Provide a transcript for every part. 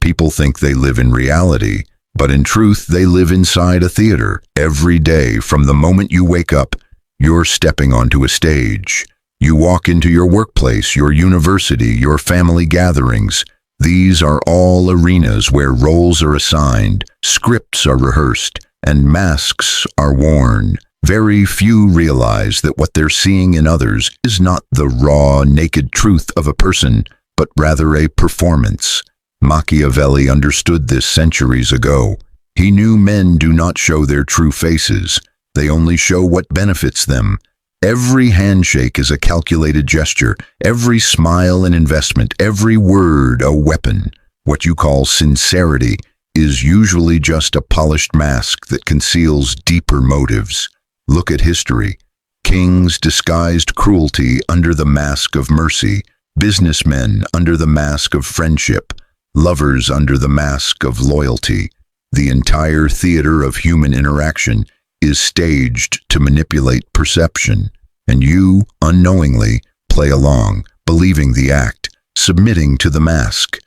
People think they live in reality, but in truth, they live inside a theater. Every day, from the moment you wake up, you're stepping onto a stage. You walk into your workplace, your university, your family gatherings. These are all arenas where roles are assigned, scripts are rehearsed, and masks are worn. Very few realize that what they're seeing in others is not the raw, naked truth of a person, but rather a performance. Machiavelli understood this centuries ago. He knew men do not show their true faces. They only show what benefits them. Every handshake is a calculated gesture, every smile an investment, every word a weapon. What you call sincerity is usually just a polished mask that conceals deeper motives. Look at history. Kings disguised cruelty under the mask of mercy, businessmen under the mask of friendship, lovers under the mask of loyalty. The entire theater of human interaction is staged to manipulate perception, and you, unknowingly, play along, believing the act, submitting to the mask.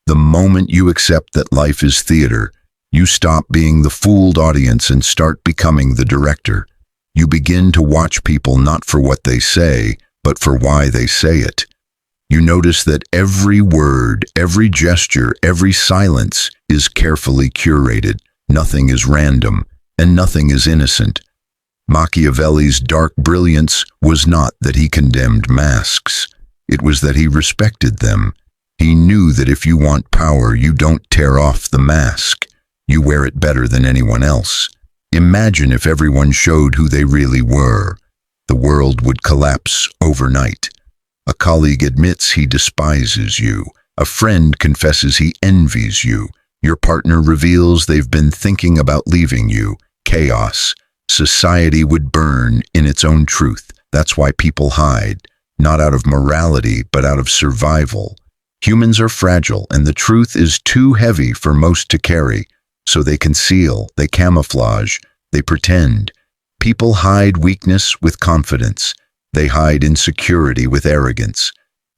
The moment you accept that life is theater, you stop being the fooled audience and start becoming the director. You begin to watch people not for what they say, but for why they say it. You notice that every word, every gesture, every silence is carefully curated. Nothing is random, and nothing is innocent. Machiavelli's dark brilliance was not that he condemned masks. It was that he respected them. He knew that if you want power, you don't tear off the mask. You wear it better than anyone else. Imagine if everyone showed who they really were. The world would collapse overnight. A colleague admits he despises you. A friend confesses he envies you. Your partner reveals they've been thinking about leaving you. Chaos. Society would burn in its own truth. That's why people hide, not out of morality, but out of survival. Humans are fragile, and the truth is too heavy for most to carry, so they conceal, they camouflage, they pretend. People hide weakness with confidence. They hide insecurity with arrogance.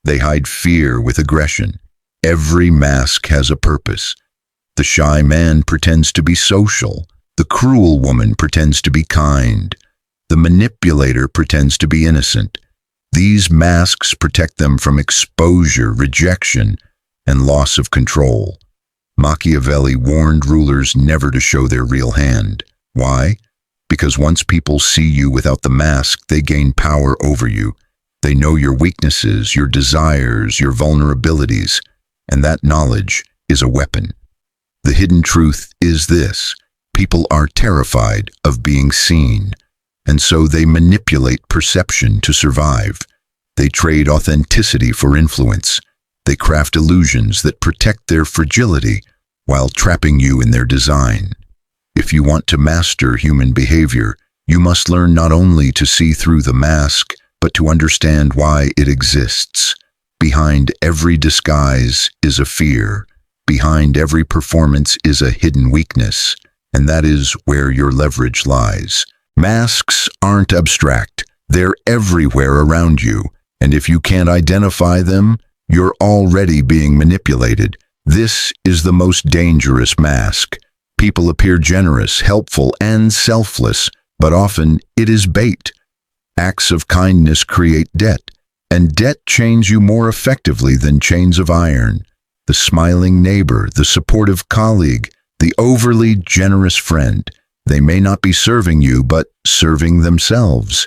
They hide fear with aggression. Every mask has a purpose. The shy man pretends to be social. The cruel woman pretends to be kind. The manipulator pretends to be innocent. These masks protect them from exposure, rejection, and loss of control. Machiavelli warned rulers never to show their real hand. Why? Because once people see you without the mask, they gain power over you. They know your weaknesses, your desires, your vulnerabilities, and that knowledge is a weapon. The hidden truth is this: people are terrified of being seen, and so they manipulate perception to survive. They trade authenticity for influence. They craft illusions that protect their fragility while trapping you in their design. If you want to master human behavior, you must learn not only to see through the mask, but to understand why it exists. Behind every disguise is a fear. Behind every performance is a hidden weakness, and that is where your leverage lies. Masks aren't abstract. They're everywhere around you, and if you can't identify them, you're already being manipulated. This is the most dangerous mask. People appear generous, helpful, and selfless, but often it is bait. Acts of kindness create debt, and debt chains you more effectively than chains of iron. The smiling neighbor, the supportive colleague, the overly generous friend. They may not be serving you, but serving themselves.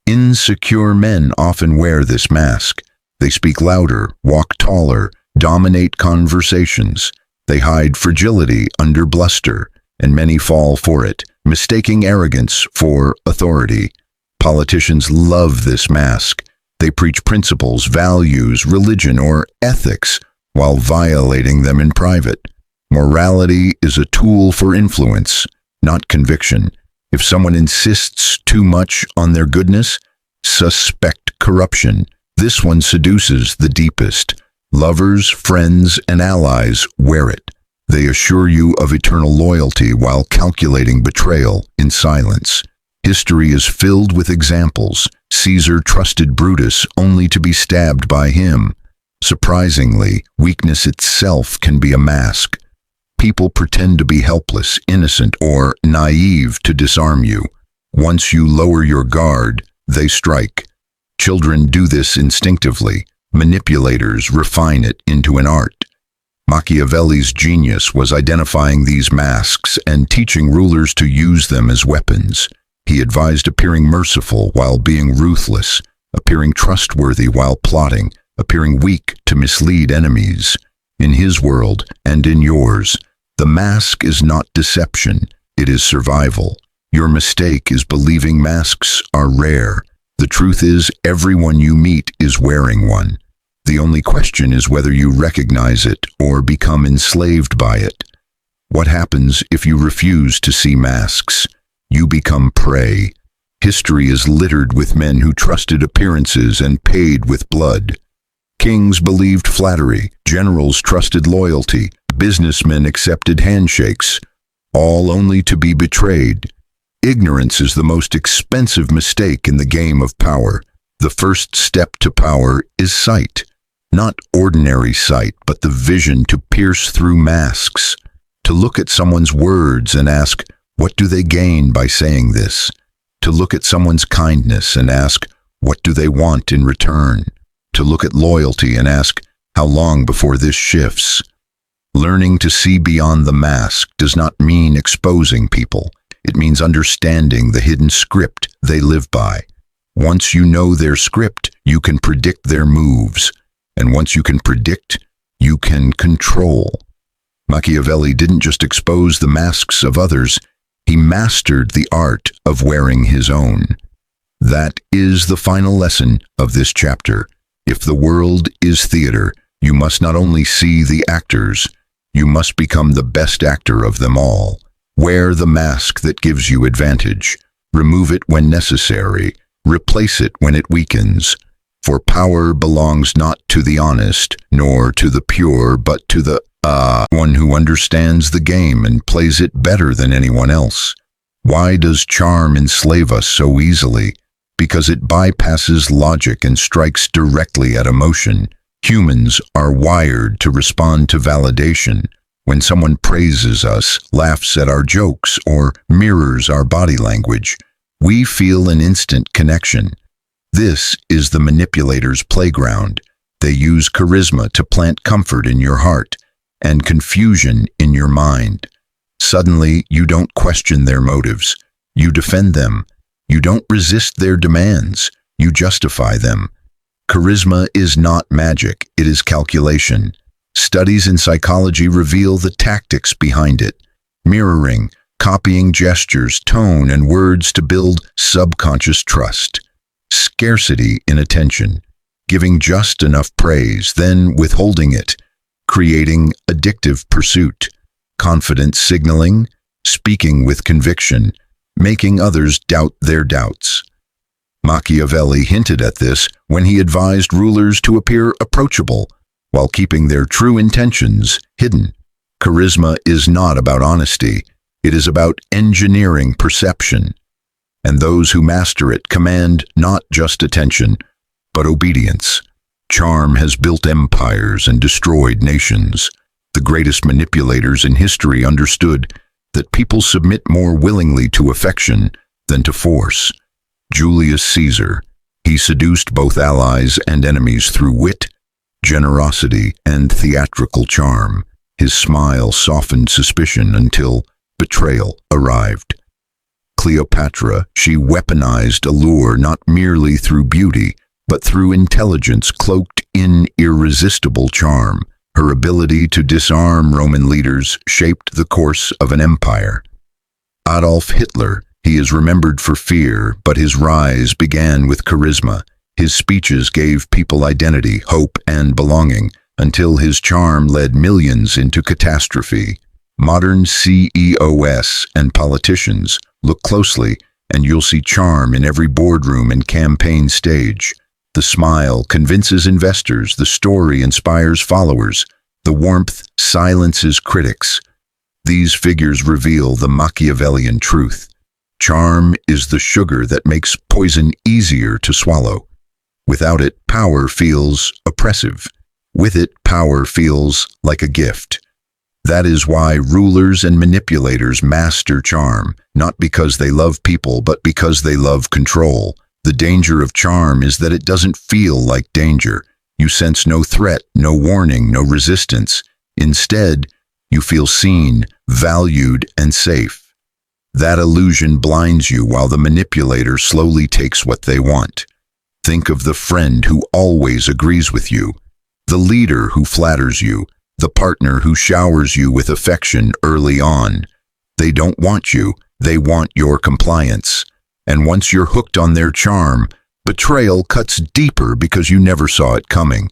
Insecure men often wear this mask. They speak louder, walk taller, dominate conversations. They hide fragility under bluster, and many fall for it, mistaking arrogance for authority. Politicians love this mask. They preach principles, values, religion, or ethics while violating them in private. Morality is a tool for influence, not conviction. If someone insists too much on their goodness, suspect corruption. This one seduces the deepest. Lovers, friends, and allies wear it. They assure you of eternal loyalty while calculating betrayal in silence. History is filled with examples. Caesar trusted Brutus only to be stabbed by him. Surprisingly, weakness itself can be a mask. People pretend to be helpless, innocent, or naive to disarm you. Once you lower your guard, they strike. Children do this instinctively. Manipulators refine it into an art. Machiavelli's genius was identifying these masks and teaching rulers to use them as weapons. He advised appearing merciful while being ruthless, appearing trustworthy while plotting, appearing weak to mislead enemies. In his world and in yours, the mask is not deception, it is survival. Your mistake is believing masks are rare. The truth is, everyone you meet is wearing one. The only question is whether you recognize it or become enslaved by it. What happens if you refuse to see masks? You become prey. History is littered with men who trusted appearances and paid with blood. Kings believed flattery, generals trusted loyalty, businessmen accepted handshakes, all only to be betrayed. Ignorance is the most expensive mistake in the game of power. The first step to power is sight. Not ordinary sight, but the vision to pierce through masks. To look at someone's words and ask, what do they gain by saying this? To look at someone's kindness and ask, what do they want in return? To look at loyalty and ask, how long before this shifts? Learning to see beyond the mask does not mean exposing people. It means understanding the hidden script they live by. Once you know their script, you can predict their moves. And once you can predict, you can control. Machiavelli didn't just expose the masks of others, he mastered the art of wearing his own. That is the final lesson of this chapter. If the world is theater, you must not only see the actors, you must become the best actor of them all. Wear the mask that gives you advantage. Remove it when necessary. Replace it when it weakens. For power belongs not to the honest, nor to the pure, but to the one who understands the game and plays it better than anyone else. Why does charm enslave us so easily? Because it bypasses logic and strikes directly at emotion. Humans are wired to respond to validation. When someone praises us, laughs at our jokes, or mirrors our body language, we feel an instant connection. This is the manipulator's playground. They use charisma to plant comfort in your heart and confusion in your mind. Suddenly, you don't question their motives. You defend them. You don't resist their demands. You justify them. Charisma is not magic, it is calculation. Studies in psychology reveal the tactics behind it. Mirroring, copying gestures, tone, and words to build subconscious trust. Scarcity in attention, giving just enough praise, then withholding it, creating addictive pursuit. Confident signaling, speaking with conviction, making others doubt their doubts. Machiavelli hinted at this when he advised rulers to appear approachable while keeping their true intentions hidden. Charisma is not about honesty, it is about engineering perception. And those who master it command not just attention, but obedience. Charm has built empires and destroyed nations. The greatest manipulators in history understood that people submit more willingly to affection than to force. Julius Caesar, he seduced both allies and enemies through wit, generosity, and theatrical charm. His smile softened suspicion until betrayal arrived. Cleopatra, she weaponized allure not merely through beauty, but through intelligence cloaked in irresistible charm. Her ability to disarm Roman leaders shaped the course of an empire. Adolf Hitler, he is remembered for fear, but his rise began with charisma. His speeches gave people identity, hope, and belonging, until his charm led millions into catastrophe. Modern CEOs and politicians, look closely, and you'll see charm in every boardroom and campaign stage. The smile convinces investors, the story inspires followers, the warmth silences critics. These figures reveal the Machiavellian truth. Charm is the sugar that makes poison easier to swallow. Without it, power feels oppressive. With it, power feels like a gift. That is why rulers and manipulators master charm, not because they love people, but because they love control. The danger of charm is that it doesn't feel like danger. You sense no threat, no warning, no resistance. Instead, you feel seen, valued, and safe. That illusion blinds you while the manipulator slowly takes what they want. Think of the friend who always agrees with you, the leader who flatters you, the partner who showers you with affection early on. They don't want you, they want your compliance. And once you're hooked on their charm, betrayal cuts deeper because you never saw it coming.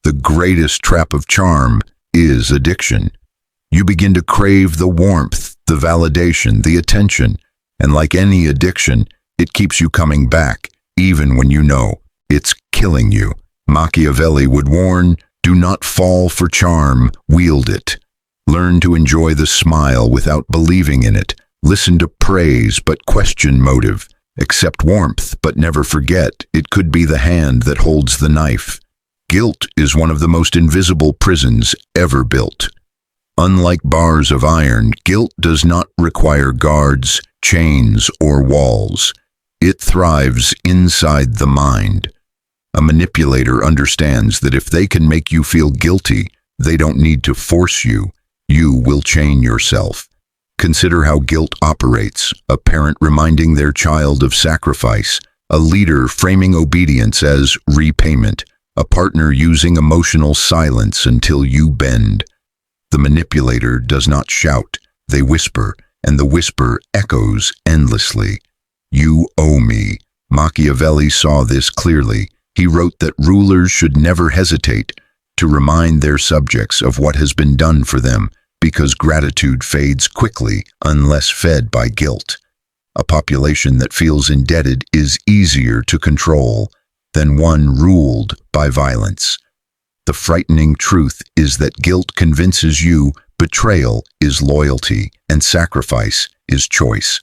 The greatest trap of charm is addiction. You begin to crave the warmth, the validation, the attention, and like any addiction, it keeps you coming back, even when you know it's killing you. Machiavelli would warn, do not fall for charm, wield it. Learn to enjoy the smile without believing in it. Listen to praise but question motive. Accept warmth but never forget it could be the hand that holds the knife. Guilt is one of the most invisible prisons ever built. Unlike bars of iron, guilt does not require guards, chains, or walls. It thrives inside the mind. A manipulator understands that if they can make you feel guilty, they don't need to force you. You will chain yourself. Consider how guilt operates: a parent reminding their child of sacrifice, a leader framing obedience as repayment, a partner using emotional silence until you bend. The manipulator does not shout, they whisper, and the whisper echoes endlessly. You owe me. Machiavelli saw this clearly. He wrote that rulers should never hesitate to remind their subjects of what has been done for them, because gratitude fades quickly unless fed by guilt. A population that feels indebted is easier to control than one ruled by violence. The frightening truth is that guilt convinces you betrayal is loyalty and sacrifice is choice.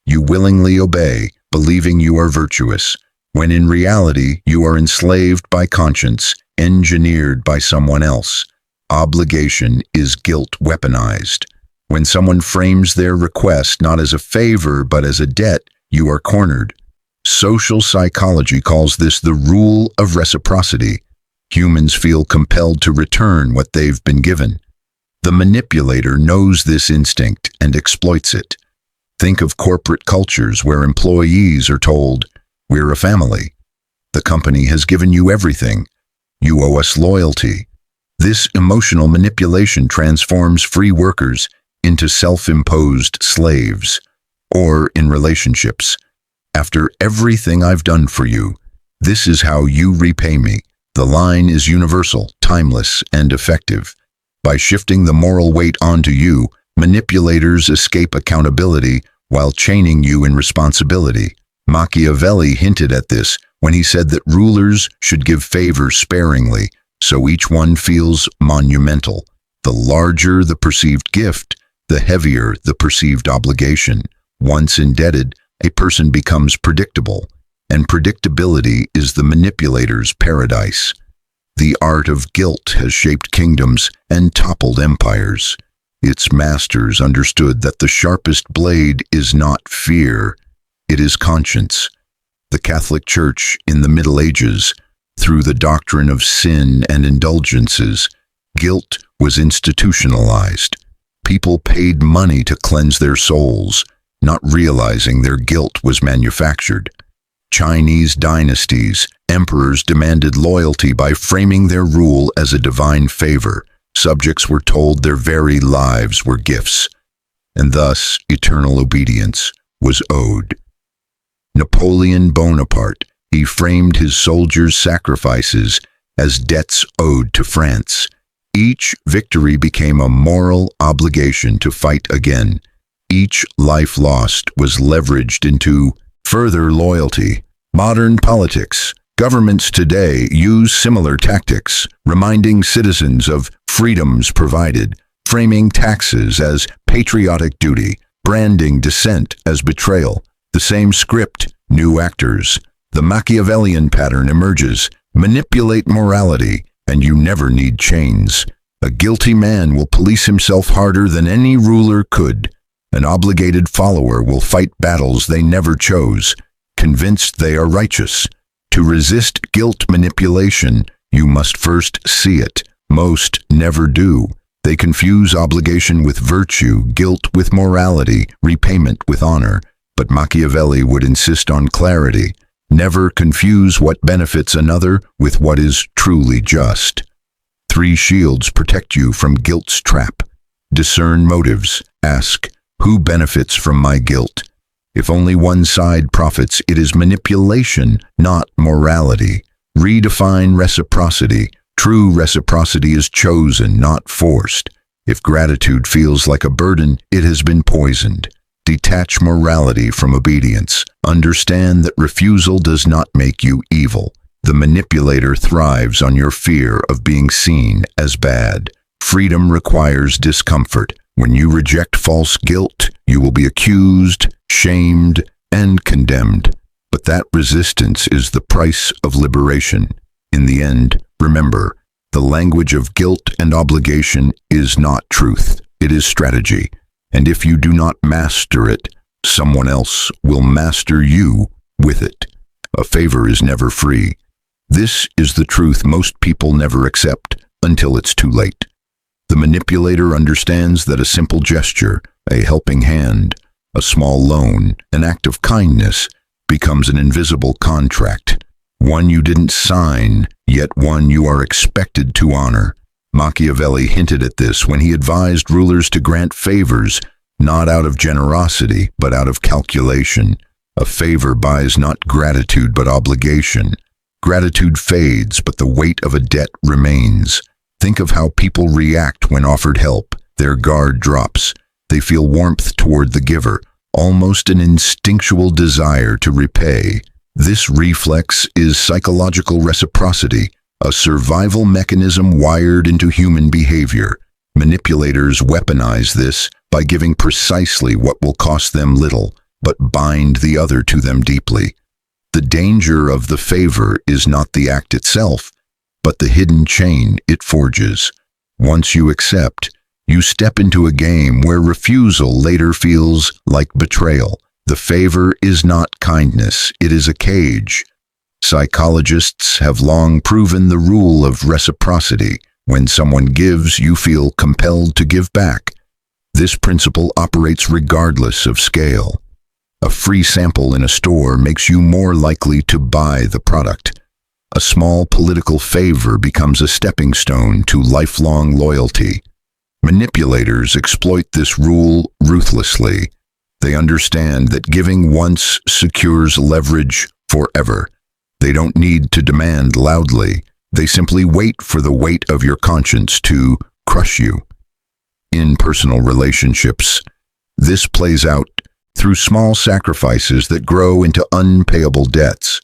You willingly obey, believing you are virtuous, when in reality you are enslaved by conscience, engineered by someone else. Obligation is guilt weaponized. When someone frames their request not as a favor but as a debt, you are cornered. Social psychology calls this the rule of reciprocity. Humans feel compelled to return what they've been given. The manipulator knows this instinct and exploits it. Think of corporate cultures where employees are told, "We're a family. The company has given you everything. You owe us loyalty." This emotional manipulation transforms free workers into self-imposed slaves. Or in relationships, "After everything I've done for you, this is how you repay me." The line is universal, timeless, and effective. By shifting the moral weight onto you, manipulators escape accountability while chaining you in responsibility. Machiavelli hinted at this when he said that rulers should give favors sparingly, so each one feels monumental. The larger the perceived gift, the heavier the perceived obligation. Once indebted, a person becomes predictable, and predictability is the manipulator's paradise. The art of guilt has shaped kingdoms and toppled empires. Its masters understood that the sharpest blade is not fear, it is conscience. The Catholic Church in the Middle Ages, through the doctrine of sin and indulgences, guilt was institutionalized. People paid money to cleanse their souls, not realizing their guilt was manufactured. Chinese dynasties, emperors demanded loyalty by framing their rule as a divine favor. Subjects were told their very lives were gifts, and thus eternal obedience was owed. Napoleon Bonaparte, he framed his soldiers' sacrifices as debts owed to France. Each victory became a moral obligation to fight again. Each life lost was leveraged into further loyalty. Modern politics. Governments today use similar tactics, reminding citizens of freedoms provided, framing taxes as patriotic duty, branding dissent as betrayal. The same script, new actors. The Machiavellian pattern emerges: manipulate morality, and you never need chains. A guilty man will police himself harder than any ruler could. An obligated follower will fight battles they never chose, convinced they are righteous. To resist guilt manipulation, you must first see it. Most never do. They confuse obligation with virtue, guilt with morality, repayment with honor. But Machiavelli would insist on clarity. Never confuse what benefits another with what is truly just. 3 shields protect you from guilt's trap. Discern motives. Ask, who benefits from my guilt? If only one side profits, it is manipulation, not morality. Redefine reciprocity. True reciprocity is chosen, not forced. If gratitude feels like a burden, it has been poisoned. Detach morality from obedience. Understand that refusal does not make you evil. The manipulator thrives on your fear of being seen as bad. Freedom requires discomfort. When you reject false guilt, you will be accused, shamed, and condemned. But that resistance is the price of liberation. In the end, remember, the language of guilt and obligation is not truth. It is strategy. And if you do not master it, someone else will master you with it. A favor is never free. This is the truth most people never accept until it's too late. The manipulator understands that a simple gesture, a helping hand, a small loan, an act of kindness, becomes an invisible contract. One you didn't sign, yet one you are expected to honor. Machiavelli hinted at this when he advised rulers to grant favors, not out of generosity, but out of calculation. A favor buys not gratitude, but obligation. Gratitude fades, but the weight of a debt remains. Think of how people react when offered help. Their guard drops. They feel warmth toward the giver, almost an instinctual desire to repay. This reflex is psychological reciprocity, a survival mechanism wired into human behavior. Manipulators weaponize this by giving precisely what will cost them little, but bind the other to them deeply. The danger of the favor is not the act itself, but the hidden chain it forges. Once you accept, you step into a game where refusal later feels like betrayal. The favor is not kindness, it is a cage. Psychologists have long proven the rule of reciprocity. When someone gives, you feel compelled to give back. This principle operates regardless of scale. A free sample in a store makes you more likely to buy the product. A small political favor becomes a stepping stone to lifelong loyalty. Manipulators exploit this rule ruthlessly. They understand that giving once secures leverage forever. They don't need to demand loudly. They simply wait for the weight of your conscience to crush you. In personal relationships, this plays out through small sacrifices that grow into unpayable debts.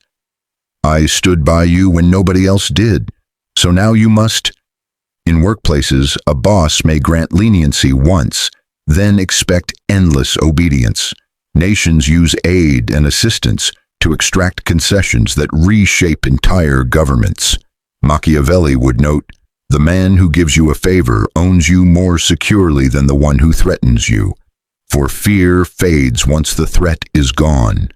I stood by you when nobody else did, so now you must. In workplaces, a boss may grant leniency once, then expect endless obedience. Nations use aid and assistance to extract concessions that reshape entire governments. Machiavelli would note, "The man who gives you a favor owns you more securely than the one who threatens you." For fear fades once the threat is gone,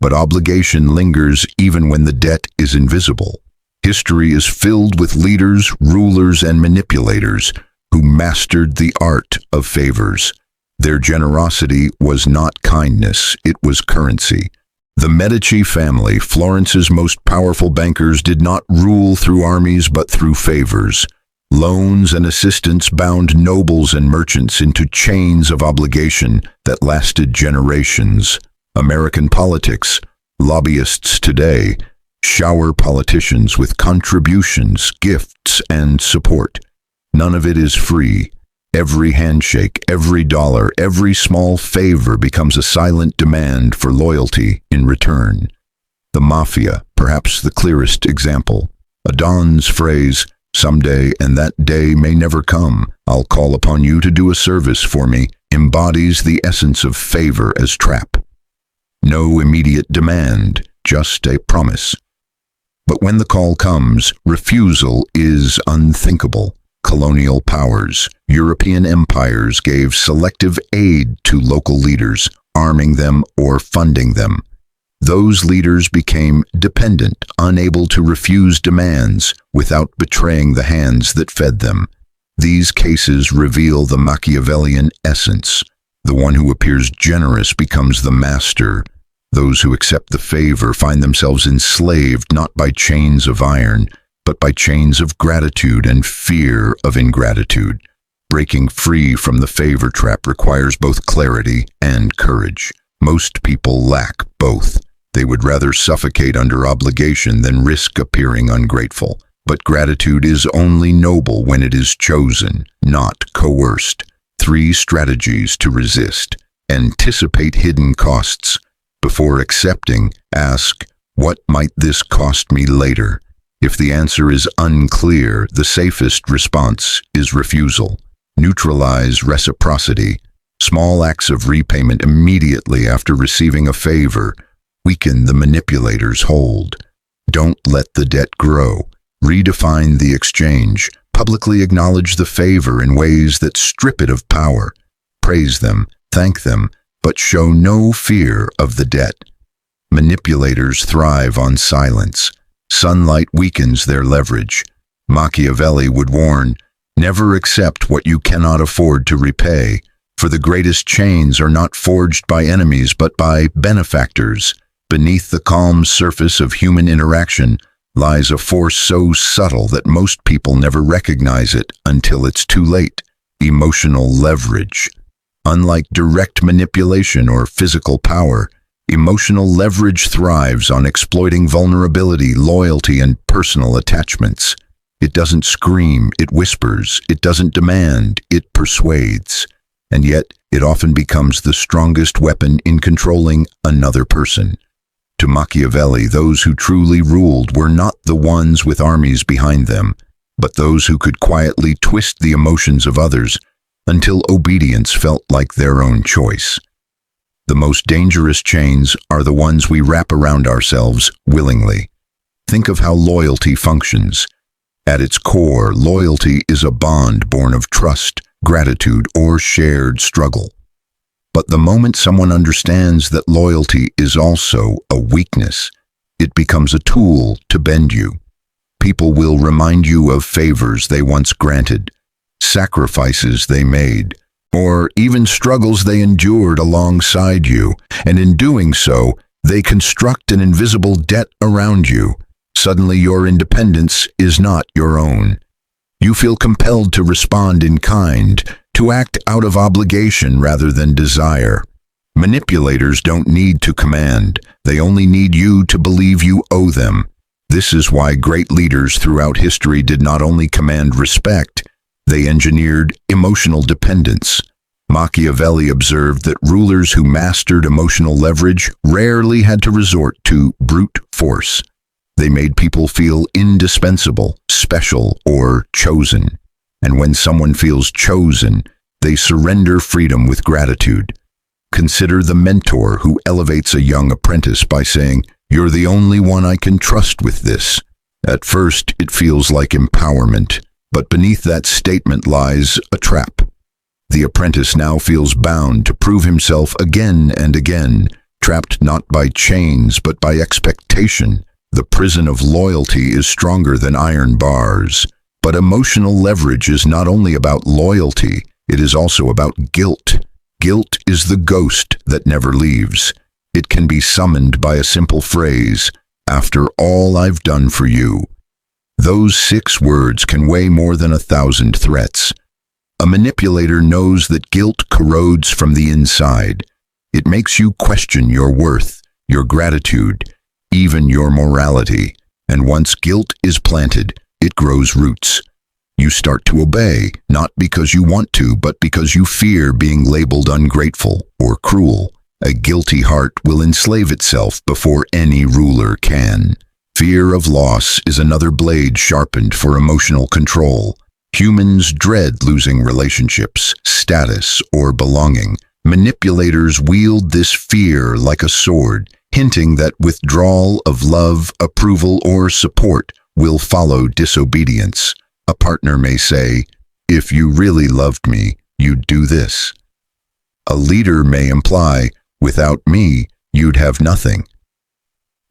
but obligation lingers even when the debt is invisible. History is filled with leaders, rulers, and manipulators who mastered the art of favors. Their generosity was not kindness, it was currency. The Medici family, Florence's most powerful bankers, did not rule through armies but through favors. Loans and assistance bound nobles and merchants into chains of obligation that lasted generations. American politics, lobbyists today, shower politicians with contributions, gifts, and support. None of it is free. Every handshake, every dollar, every small favor becomes a silent demand for loyalty in return. The mafia, perhaps the clearest example. A don's phrase, "Someday, and that day may never come, I'll call upon you to do a service for me," embodies the essence of favor as trap. No immediate demand, just a promise. But when the call comes, refusal is unthinkable. Colonial powers, European empires gave selective aid to local leaders, arming them or funding them. Those leaders became dependent, unable to refuse demands without betraying the hands that fed them. These cases reveal the Machiavellian essence. The one who appears generous becomes the master. Those who accept the favor find themselves enslaved not by chains of iron, but by chains of gratitude and fear of ingratitude. Breaking free from the favor trap requires both clarity and courage. Most people lack both. They would rather suffocate under obligation than risk appearing ungrateful. But gratitude is only noble when it is chosen, not coerced. 3 strategies to resist. Anticipate hidden costs. Before accepting, ask, what might this cost me later? If the answer is unclear, the safest response is refusal. Neutralize reciprocity. Small acts of repayment immediately after receiving a favor weaken the manipulator's hold. Don't let the debt grow. Redefine the exchange. Publicly acknowledge the favor in ways that strip it of power. Praise them, thank them, but show no fear of the debt. Manipulators thrive on silence. Sunlight weakens their leverage. Machiavelli would warn, never accept what you cannot afford to repay, for the greatest chains are not forged by enemies but by benefactors. Beneath the calm surface of human interaction lies a force so subtle that most people never recognize it until it's too late. Emotional leverage. Unlike direct manipulation or physical power, emotional leverage thrives on exploiting vulnerability, loyalty, and personal attachments. It doesn't scream, it whispers. It doesn't demand, it persuades. And yet, it often becomes the strongest weapon in controlling another person. To Machiavelli, those who truly ruled were not the ones with armies behind them, but those who could quietly twist the emotions of others until obedience felt like their own choice. The most dangerous chains are the ones we wrap around ourselves willingly. Think of how loyalty functions. At its core, loyalty is a bond born of trust, gratitude, or shared struggle. But the moment someone understands that loyalty is also a weakness, it becomes a tool to bend you. People will remind you of favors they once granted, sacrifices they made, or even struggles they endured alongside you, and in doing so, they construct an invisible debt around you. Suddenly your independence is not your own. You feel compelled to respond in kind, to act out of obligation rather than desire. Manipulators don't need to command, they only need you to believe you owe them. This is why great leaders throughout history did not only command respect, they engineered emotional dependence. Machiavelli observed that rulers who mastered emotional leverage rarely had to resort to brute force. They made people feel indispensable, special, or chosen. And when someone feels chosen, they surrender freedom with gratitude. Consider the mentor who elevates a young apprentice by saying, "You're the only one I can trust with this." At first, it feels like empowerment, but beneath that statement lies a trap. The apprentice now feels bound to prove himself again and again, trapped not by chains but by expectation. The prison of loyalty is stronger than iron bars. But emotional leverage is not only about loyalty, it is also about guilt. Guilt is the ghost that never leaves. It can be summoned by a simple phrase, "After all I've done for you." Those 6 words can weigh more than 1,000 threats. A manipulator knows that guilt corrodes from the inside. It makes you question your worth, your gratitude, even your morality. And once guilt is planted, it grows roots. You start to obey, not because you want to, but because you fear being labeled ungrateful or cruel. A guilty heart will enslave itself before any ruler can. Fear of loss is another blade sharpened for emotional control. Humans dread losing relationships, status, or belonging. Manipulators wield this fear like a sword, hinting that withdrawal of love, approval, or support will follow disobedience. A partner may say, "If you really loved me, you'd do this." A leader may imply, "Without me, you'd have nothing."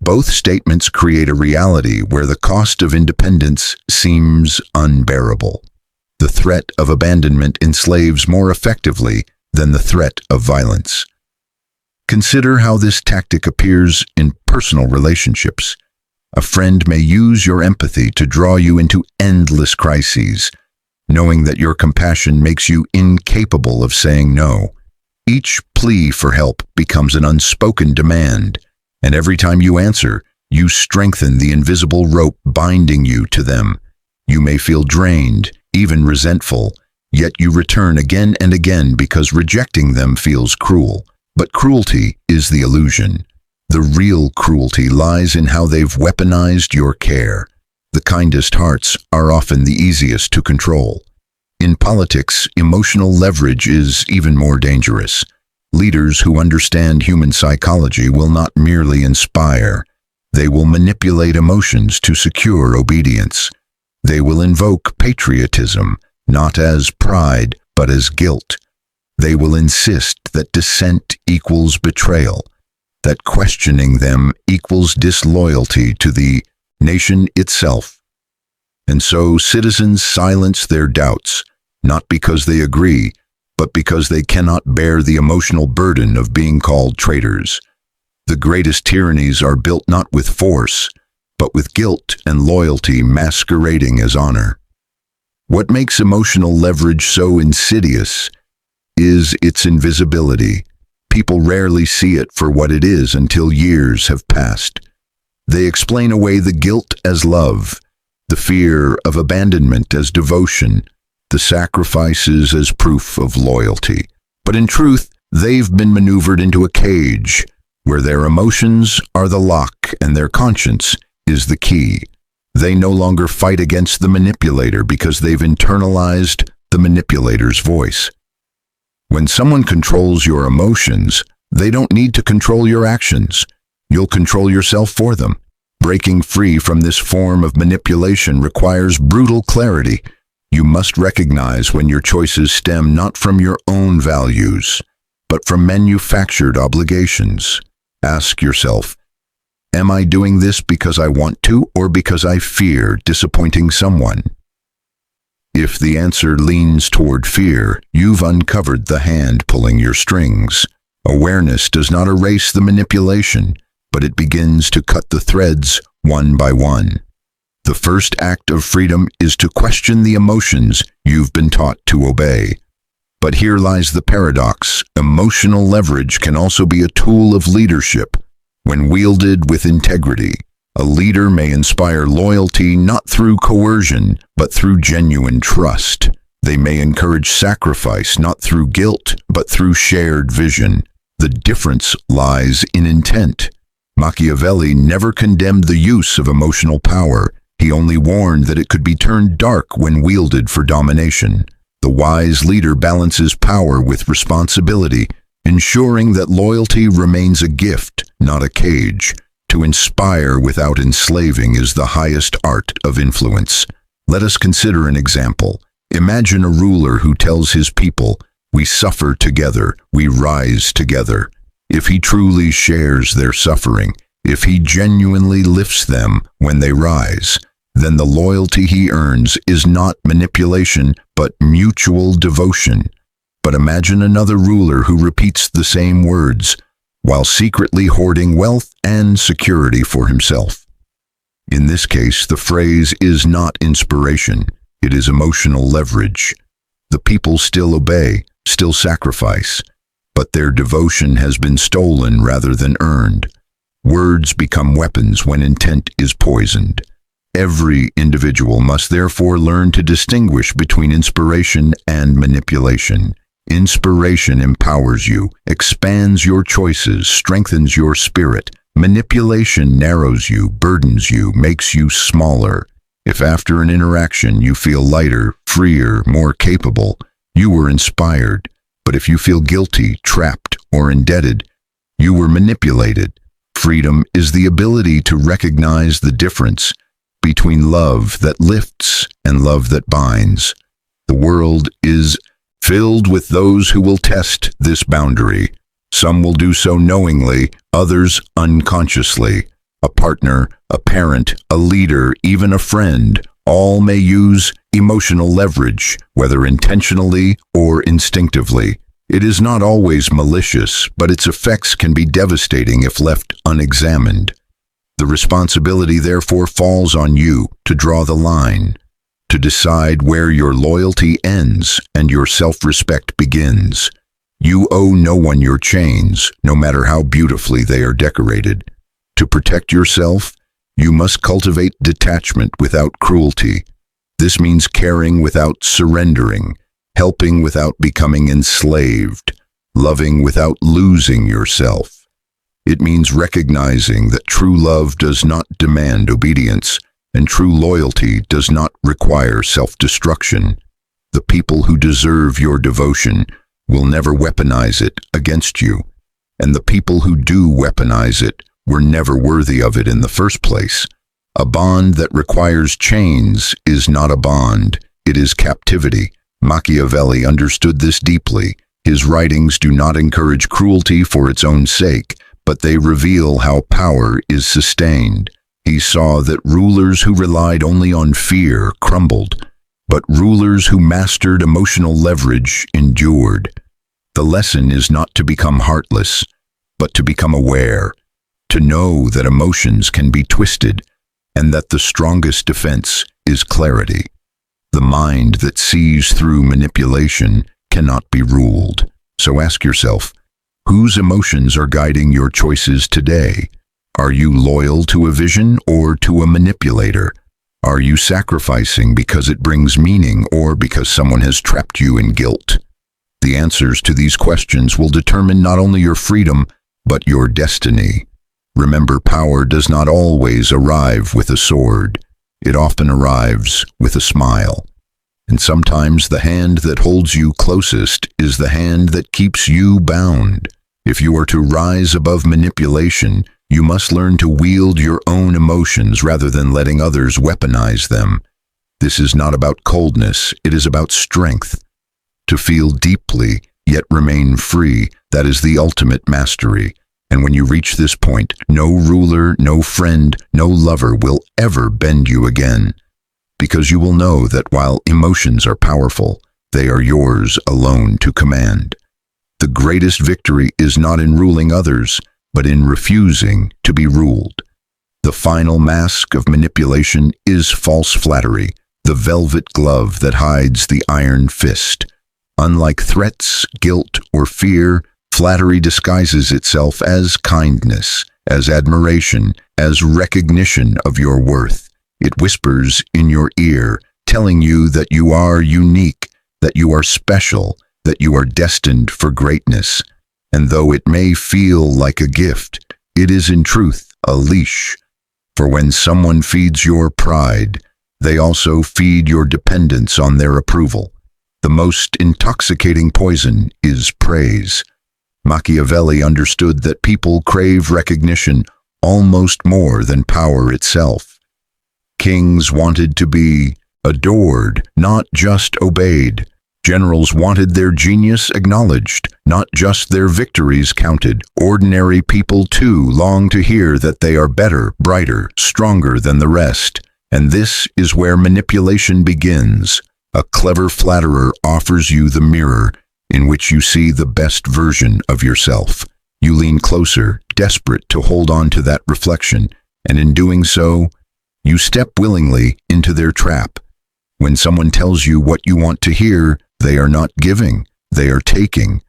Both statements create a reality where the cost of independence seems unbearable. The threat of abandonment enslaves more effectively than the threat of violence. Consider how this tactic appears in personal relationships. A friend may use your empathy to draw you into endless crises, knowing that your compassion makes you incapable of saying no. Each plea for help becomes an unspoken demand, and every time you answer, you strengthen the invisible rope binding you to them. You may feel drained, even resentful, yet you return again and again because rejecting them feels cruel. But cruelty is the illusion. The real cruelty lies in how they've weaponized your care. The kindest hearts are often the easiest to control. In politics, emotional leverage is even more dangerous. Leaders who understand human psychology will not merely inspire. They will manipulate emotions to secure obedience. They will invoke patriotism, not as pride, but as guilt. They will insist that dissent equals betrayal, that questioning them equals disloyalty to the nation itself. And so citizens silence their doubts, not because they agree, but because they cannot bear the emotional burden of being called traitors. The greatest tyrannies are built not with force, but with guilt and loyalty masquerading as honor. What makes emotional leverage so insidious is its invisibility. People rarely see it for what it is until years have passed. They explain away the guilt as love, the fear of abandonment as devotion, the sacrifices as proof of loyalty. But in truth, they've been maneuvered into a cage where their emotions are the lock and their conscience is the key. They no longer fight against the manipulator because they've internalized the manipulator's voice. When someone controls your emotions, they don't need to control your actions. You'll control yourself for them. Breaking free from this form of manipulation requires brutal clarity. You must recognize when your choices stem not from your own values, but from manufactured obligations. Ask yourself, am I doing this because I want to or because I fear disappointing someone? If the answer leans toward fear, you've uncovered the hand pulling your strings. Awareness does not erase the manipulation, but it begins to cut the threads one by one. The first act of freedom is to question the emotions you've been taught to obey. But here lies the paradox. Emotional leverage can also be a tool of leadership when wielded with integrity. A leader may inspire loyalty not through coercion, but through genuine trust. They may encourage sacrifice not through guilt, but through shared vision. The difference lies in intent. Machiavelli never condemned the use of emotional power. He only warned that it could be turned dark when wielded for domination. The wise leader balances power with responsibility, ensuring that loyalty remains a gift, not a cage. To inspire without enslaving is the highest art of influence. Let us consider an example. Imagine a ruler who tells his people, "We suffer together, we rise together." If he truly shares their suffering, if he genuinely lifts them when they rise, then the loyalty he earns is not manipulation, but mutual devotion. But imagine another ruler who repeats the same words, while secretly hoarding wealth and security for himself. In this case, the phrase is not inspiration, it is emotional leverage. The people still obey, still sacrifice, but their devotion has been stolen rather than earned. Words become weapons when intent is poisoned. Every individual must therefore learn to distinguish between inspiration and manipulation. Inspiration empowers you, expands your choices, strengthens your spirit. Manipulation narrows you, burdens you, makes you smaller. If after an interaction you feel lighter, freer, more capable, you were inspired. But if you feel guilty, trapped, or indebted, you were manipulated. freedom is the ability to recognize the difference between love that lifts and love that binds. The world is filled with those who will test this boundary. Some will do so knowingly, others unconsciously. A partner, a parent, a leader, even a friend, all may use emotional leverage, whether intentionally or instinctively. It is not always malicious, but its effects can be devastating if left unexamined. The responsibility therefore falls on you to draw the line, to decide where your loyalty ends and your self-respect begins. You owe no one your chains, no matter how beautifully they are decorated. To protect yourself, you must cultivate detachment without cruelty. This means caring without surrendering, helping without becoming enslaved, loving without losing yourself. It means recognizing that true love does not demand obedience, and true loyalty does not require self-destruction. The people who deserve your devotion will never weaponize it against you, and the people who do weaponize it were never worthy of it in the first place. A bond that requires chains is not a bond, it is captivity. Machiavelli understood this deeply. His writings do not encourage cruelty for its own sake, but they reveal how power is sustained. He saw that rulers who relied only on fear crumbled, but rulers who mastered emotional leverage endured. The lesson is not to become heartless, but to become aware, to know that emotions can be twisted, and that the strongest defense is clarity. The mind that sees through manipulation cannot be ruled. So ask yourself, whose emotions are guiding your choices today? Are you loyal to a vision or to a manipulator? Are you sacrificing because it brings meaning or because someone has trapped you in guilt? The answers to these questions will determine not only your freedom, but your destiny. Remember, power does not always arrive with a sword. It often arrives with a smile. And sometimes the hand that holds you closest is the hand that keeps you bound. If you are to rise above manipulation, you must learn to wield your own emotions rather than letting others weaponize them. This is not about coldness, it is about strength. To feel deeply, yet remain free, that is the ultimate mastery. And when you reach this point, no ruler, no friend, no lover will ever bend you again. Because you will know that while emotions are powerful, they are yours alone to command. The greatest victory is not in ruling others, but in refusing to be ruled. The final mask of manipulation is false flattery, the velvet glove that hides the iron fist. Unlike threats, guilt, or fear, flattery disguises itself as kindness, as admiration, as recognition of your worth. It whispers in your ear, telling you that you are unique, that you are special, that you are destined for greatness. And though it may feel like a gift, it is in truth a leash. For when someone feeds your pride, they also feed your dependence on their approval. The most intoxicating poison is praise. Machiavelli understood that people crave recognition almost more than power itself. Kings wanted to be adored, not just obeyed. Generals wanted their genius acknowledged, not just their victories counted. Ordinary people too long to hear that they are better, brighter, stronger than the rest. And this is where manipulation begins. A clever flatterer offers you the mirror in which you see the best version of yourself. You lean closer, desperate to hold on to that reflection, and in doing so, you step willingly into their trap. When someone tells you what you want to hear, they are not giving, they are taking.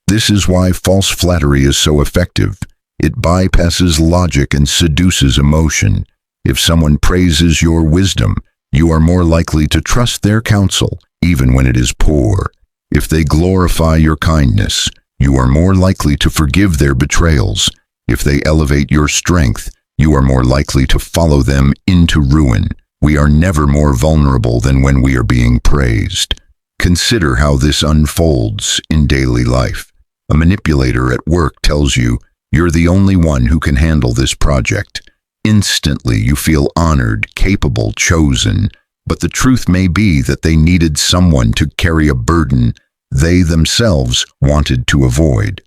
This is why false flattery is so effective. It bypasses logic and seduces emotion. If someone praises your wisdom, you are more likely to trust their counsel, even when it is poor. If they glorify your kindness, you are more likely to forgive their betrayals. If they elevate your strength, you are more likely to follow them into ruin. We are never more vulnerable than when we are being praised. Consider how this unfolds in daily life. A manipulator at work tells you, You're the only one who can handle this project. Instantly, you feel honored, capable, chosen. But the truth may be that they needed someone to carry a burden they themselves wanted to avoid.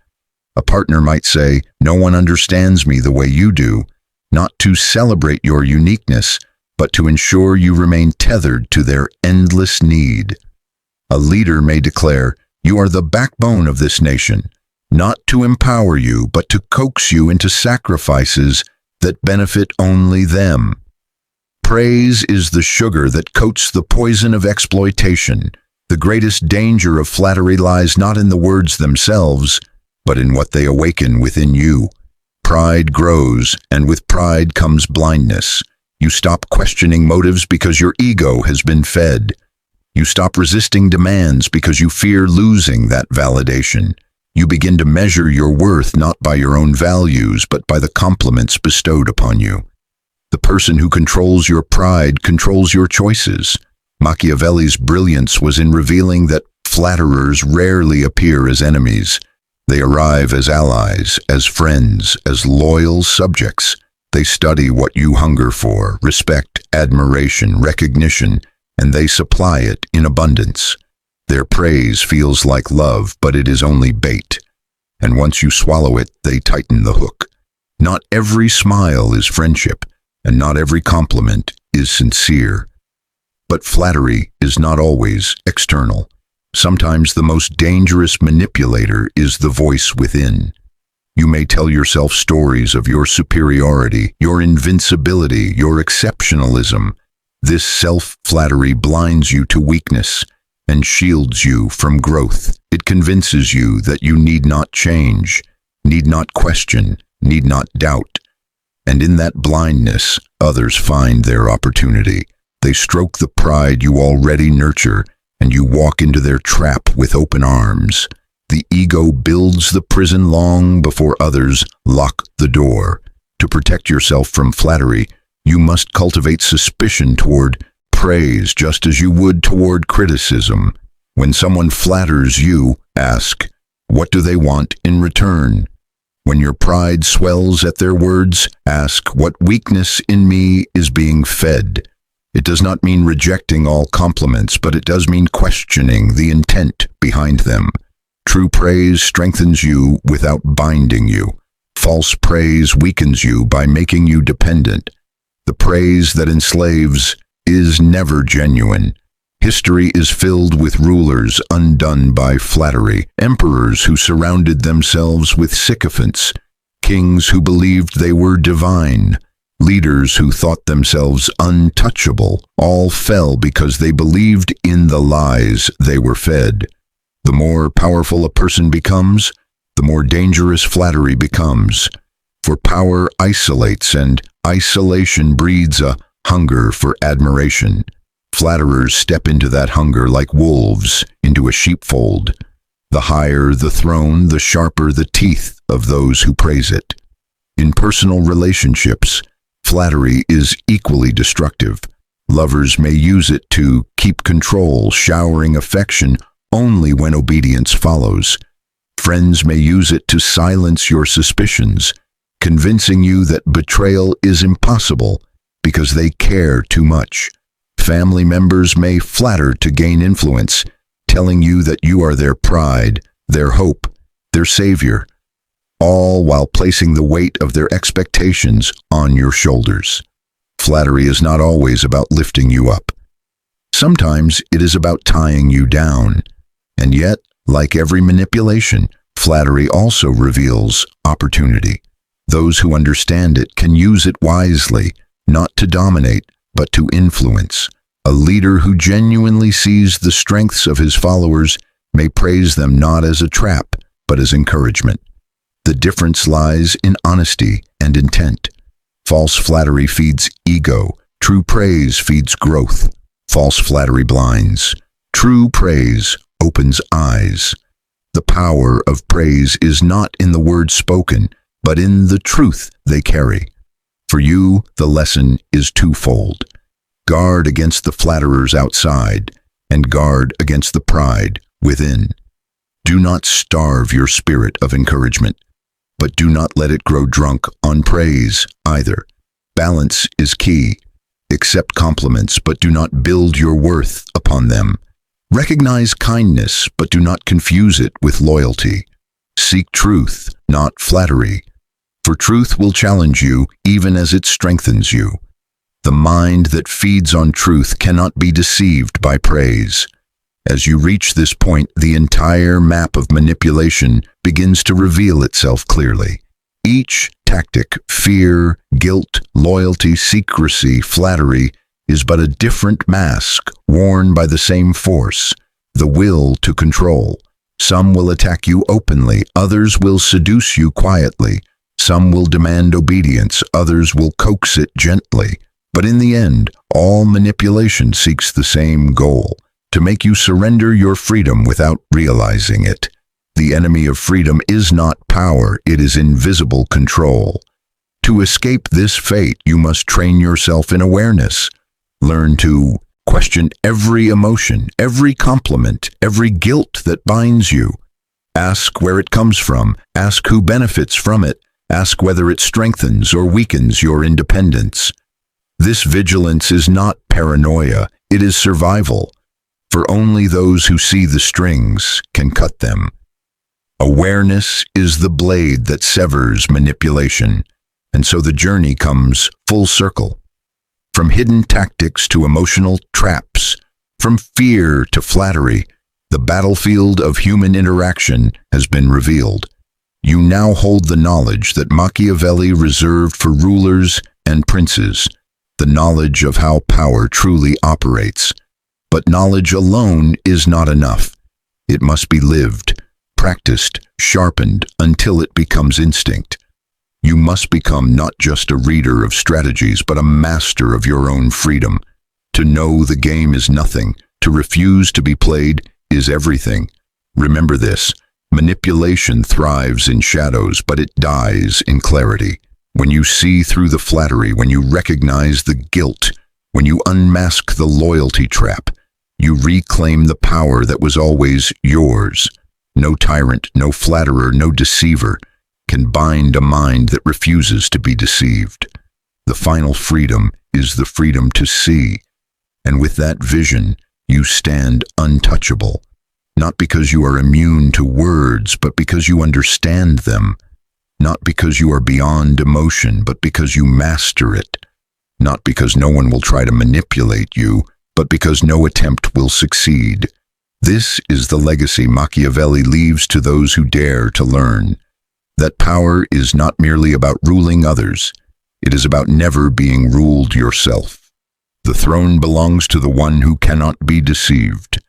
A partner might say, "No one understands me the way you do," not to celebrate your uniqueness, but to ensure you remain tethered to their endless need. A leader may declare, "You are the backbone of this nation," not to empower you, but to coax you into sacrifices that benefit only them. Praise is the sugar that coats the poison of exploitation. The greatest danger of flattery lies not in the words themselves, but in what they awaken within you. Pride grows, and with pride comes blindness. You stop questioning motives because your ego has been fed. You stop resisting demands because you fear losing that validation. You begin to measure your worth not by your own values, but by the compliments bestowed upon you. The person who controls your pride controls your choices. Machiavelli's brilliance was in revealing that flatterers rarely appear as enemies. They arrive as allies, as friends, as loyal subjects. They study what you hunger for: respect, admiration, recognition, and they supply it in abundance. Their praise feels like love, but it is only bait. And once you swallow it, they tighten the hook. Not every smile is friendship, and not every compliment is sincere. But flattery is not always external. Sometimes the most dangerous manipulator is the voice within. You may tell yourself stories of your superiority, your invincibility, your exceptionalism. This self-flattery blinds you to weakness and shields you from growth. It convinces you that you need not change, need not question, need not doubt. And in that blindness, others find their opportunity. They stroke the pride you already nurture, and you walk into their trap with open arms. The ego builds the prison long before others lock the door. To protect yourself from flattery, you must cultivate suspicion toward praise just as you would toward criticism. When someone flatters you, ask, what do they want in return? When your pride swells at their words, ask, what weakness in me is being fed? It does not mean rejecting all compliments, but it does mean questioning the intent behind them. True praise strengthens you without binding you. False praise weakens you by making you dependent. The praise that enslaves is never genuine. History is filled with rulers undone by flattery, emperors who surrounded themselves with sycophants, kings who believed they were divine, leaders who thought themselves untouchable. All fell because they believed in the lies they were fed. The more powerful a person becomes, the more dangerous flattery becomes. For power isolates, and isolation breeds a hunger for admiration. Flatterers step into that hunger like wolves into a sheepfold. The higher the throne, the sharper the teeth of those who praise it. In personal relationships, flattery is equally destructive. Lovers may use it to keep control, showering affection only when obedience follows. Friends may use it to silence your suspicions, convincing you that betrayal is impossible because they care too much. Family members may flatter to gain influence, telling you that you are their pride, their hope, their savior, all while placing the weight of their expectations on your shoulders. Flattery is not always about lifting you up. Sometimes it is about tying you down. And yet, like every manipulation, flattery also reveals opportunity. Those who understand it can use it wisely, not to dominate, but to influence. A leader who genuinely sees the strengths of his followers may praise them not as a trap, but as encouragement. The difference lies in honesty and intent. False flattery feeds ego. True praise feeds growth. False flattery blinds. True praise opens eyes. The power of praise is not in the words spoken, but in the truth they carry. For you, the lesson is twofold. Guard against the flatterers outside, and guard against the pride within. Do not starve your spirit of encouragement. but do not let it grow drunk on praise either. Balance is key. Accept compliments, but do not build your worth upon them. Recognize kindness, but do not confuse it with loyalty. Seek truth, not flattery, for truth will challenge you even as it strengthens you. The mind that feeds on truth cannot be deceived by praise. As you reach this point, the entire map of manipulation begins to reveal itself clearly. Each tactic, fear, guilt, loyalty, secrecy, flattery, is but a different mask worn by the same force, the will to control. Some will attack you openly, others will seduce you quietly. Some will demand obedience, others will coax it gently. But in the end, all manipulation seeks the same goal: to make you surrender your freedom without realizing it. The enemy of freedom is not power, it is invisible control. To escape this fate, you must train yourself in awareness. Learn to question every emotion, every compliment, every guilt that binds you. Ask where it comes from, ask who benefits from it, ask whether it strengthens or weakens your independence. This vigilance is not paranoia, it is survival, for only those who see the strings can cut them. Awareness is the blade that severs manipulation, and so the journey comes full circle. From hidden tactics to emotional traps, from fear to flattery, the battlefield of human interaction has been revealed. You now hold the knowledge that Machiavelli reserved for rulers and princes, the knowledge of how power truly operates. But knowledge alone is not enough. It must be lived, practiced, sharpened until it becomes instinct. You must become not just a reader of strategies, but a master of your own freedom. To know the game is nothing, to refuse to be played is everything. Remember this: manipulation thrives in shadows, but it dies in clarity. When you see through the flattery, when you recognize the guilt, when you unmask the loyalty trap, you reclaim the power that was always yours. No tyrant, no flatterer, no deceiver can bind a mind that refuses to be deceived. The final freedom is the freedom to see, and with that vision, you stand untouchable, not because you are immune to words, but because you understand them, not because you are beyond emotion, but because you master it, not because no one will try to manipulate you, but because no attempt will succeed. This is the legacy Machiavelli leaves to those who dare to learn. That power is not merely about ruling others, it is about never being ruled yourself. The throne belongs to the one who cannot be deceived.